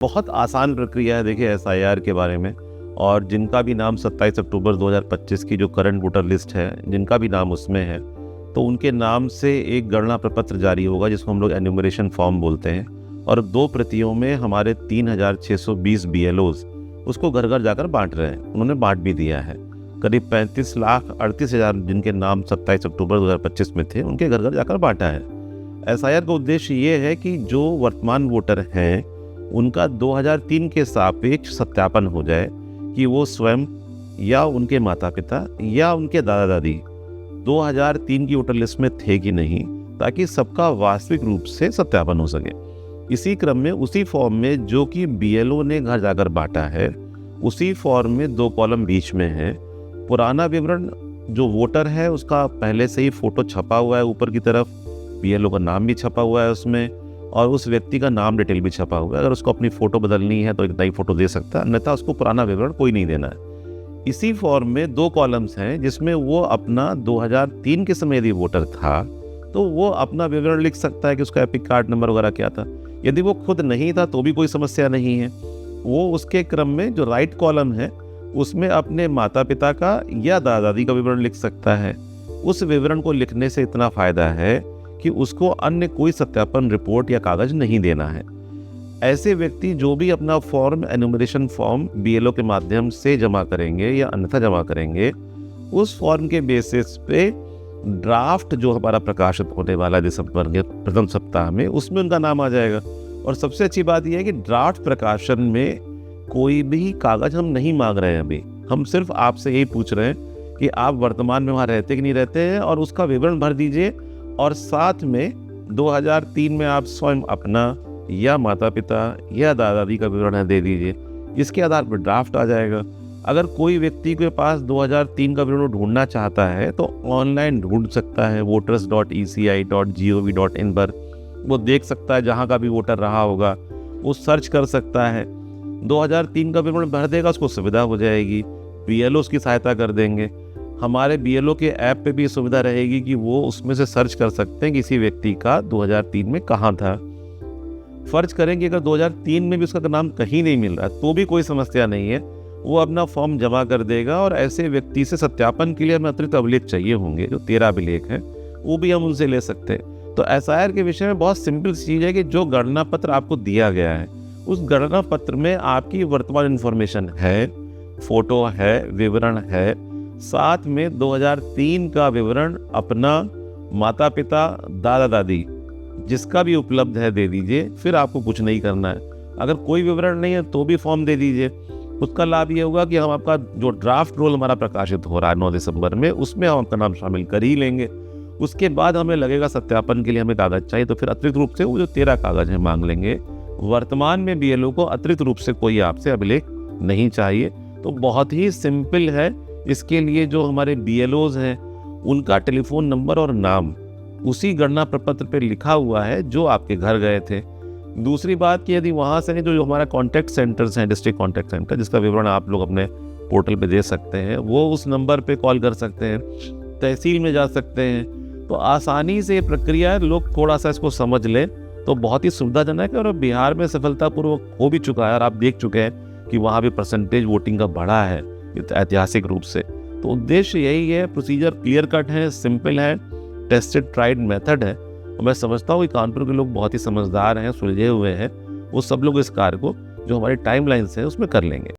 बहुत आसान प्रक्रिया है देखिए एसआईआर के बारे में। और जिनका भी नाम 27 अक्टूबर 2025 की जो करंट वोटर लिस्ट है, जिनका भी नाम उसमें है, तो उनके नाम से एक गणना प्रपत्र जारी होगा जिसको हम लोग एन्यूमरेशन फॉर्म बोलते हैं। और 2 प्रतियों में हमारे 3620 बीएलओज उसको घर घर जाकर बांट रहे हैं। उन्होंने बांट भी दिया है। करीब 35,38,000 जिनके नाम 27 अक्टूबर 2025 में थे, उनके घर घर जाकर बांटा है। एसआईआर का उद्देश्य ये है कि जो वर्तमान वोटर हैं उनका 2003 के सापेक्ष सत्यापन हो जाए कि वो स्वयं या उनके माता पिता या उनके दादा दादी 2003 की वोटर लिस्ट में थे कि नहीं, ताकि सबका वास्तविक रूप से सत्यापन हो सके। इसी क्रम में उसी फॉर्म में जो कि बीएलओ ने घर जाकर बांटा है, उसी फॉर्म में 2 कॉलम बीच में है। पुराना विवरण जो वोटर है उसका पहले से ही फोटो छपा हुआ है ऊपर की तरफ, बीएलओ का नाम भी छपा हुआ है उसमें, और उस व्यक्ति का नाम डिटेल भी छपा हुआ है। अगर उसको अपनी फ़ोटो बदलनी है तो एक नई फ़ोटो दे सकता है, अन्यथा उसको पुराना विवरण कोई नहीं देना है। इसी फॉर्म में 2 कॉलम्स हैं जिसमें वो अपना 2003 के समय यदि वोटर था तो वो अपना विवरण लिख सकता है कि उसका एपिक कार्ड नंबर वगैरह क्या था। यदि वो खुद नहीं था तो भी कोई समस्या नहीं है। वो उसके क्रम में जो राइट कॉलम है उसमें अपने माता पिता का या दादा दादी का विवरण लिख सकता है। उस विवरण को लिखने से इतना फ़ायदा है कि उसको अन्य कोई सत्यापन रिपोर्ट या कागज नहीं देना है। ऐसे व्यक्ति जो भी अपना फॉर्म एन्यूमरेशन फॉर्म बीएलओ के माध्यम से जमा करेंगे या अन्यथा जमा करेंगे, उस फॉर्म के बेसिस पे ड्राफ्ट जो हमारा प्रकाशित होने वाला दिसंबर के प्रथम सप्ताह में, उसमें उनका नाम आ जाएगा। और सबसे अच्छी बात यह है कि ड्राफ्ट प्रकाशन में कोई भी कागज हम नहीं मांग रहे हैं। अभी हम सिर्फ आपसे यही पूछ रहे हैं कि आप वर्तमान में वहाँ रहते कि नहीं रहते हैं, और उसका विवरण भर दीजिए। और साथ में 2003 में आप स्वयं अपना या माता पिता या दादा दादी का विवरण दे दीजिए। इसके आधार पर ड्राफ्ट आ जाएगा। अगर कोई व्यक्ति के पास 2003 का विवरण ढूंढना चाहता है तो ऑनलाइन ढूंढ सकता है voters.eci.gov.in पर। वो देख सकता है जहाँ का भी वोटर रहा होगा, वो सर्च कर सकता है, 2003 का विवरण भर देगा, उसको सुविधा हो जाएगी। बीएलओ उसकी सहायता कर देंगे। हमारे बीएलओ के ऐप पे भी सुविधा रहेगी कि वो उसमें से सर्च कर सकते हैं किसी व्यक्ति का 2003 में कहाँ था। फर्ज करेंगे अगर 2003 में भी उसका नाम कहीं नहीं मिल रहा तो भी कोई समस्या नहीं है, वो अपना फॉर्म जमा कर देगा। और ऐसे व्यक्ति से सत्यापन के लिए हमें अतिरिक्त अभिलेख चाहिए होंगे, जो 13 अभिलेख हैं, वो भी हम उनसे ले सकते हैं। तो एसआईआर के विषय में बहुत सिंपल चीज़ है कि जो गणना पत्र आपको दिया गया है, उस गणना पत्र में आपकी वर्तमान इन्फॉर्मेशन है, फोटो है, विवरण है, साथ में 2003 का विवरण अपना माता पिता दादा दादी जिसका भी उपलब्ध है दे दीजिए। फिर आपको कुछ नहीं करना है। अगर कोई विवरण नहीं है तो भी फॉर्म दे दीजिए। उसका लाभ ये होगा कि हम आपका जो ड्राफ्ट रोल हमारा प्रकाशित हो रहा है 9 दिसंबर में, उसमें हम आपका नाम शामिल कर ही लेंगे। उसके बाद हमें लगेगा सत्यापन के लिए हमें कागज चाहिए, तो फिर अतिरिक्त रूप से वो जो 13 कागज हैं मांग लेंगे। वर्तमान में बीएलओ को अतिरिक्त रूप से कोई आपसे अभिलेख नहीं चाहिए। तो बहुत ही सिंपल है। इसके लिए जो हमारे बीएलओज हैं उनका टेलीफोन नंबर और नाम उसी गणना प्रपत्र पे लिखा हुआ है जो आपके घर गए थे। दूसरी बात कि यदि वहाँ से जो हमारा कॉन्टैक्ट सेंटर्स हैं, डिस्ट्रिक्ट कॉन्टैक्ट सेंटर, जिसका विवरण आप लोग अपने पोर्टल पे दे सकते हैं, वो उस नंबर पे कॉल कर सकते हैं, तहसील में जा सकते हैं। तो आसानी से ये प्रक्रिया है। लोग थोड़ा सा इसको समझ लें तो बहुत ही सुविधाजनक है। और बिहार में सफलतापूर्वक हो भी चुका है और आप देख चुके हैं कि वहाँ भी परसेंटेज वोटिंग का बढ़ा है ऐतिहासिक रूप से। तो उद्देश्य यही है। प्रोसीजर क्लियर कट है, सिंपल है, टेस्टेड ट्राइड मेथड है। और मैं समझता हूँ कि कानपुर के लोग बहुत ही समझदार हैं, सुलझे हुए हैं। वो सब लोग इस कार्य को जो हमारी टाइमलाइंस है उसमें कर लेंगे।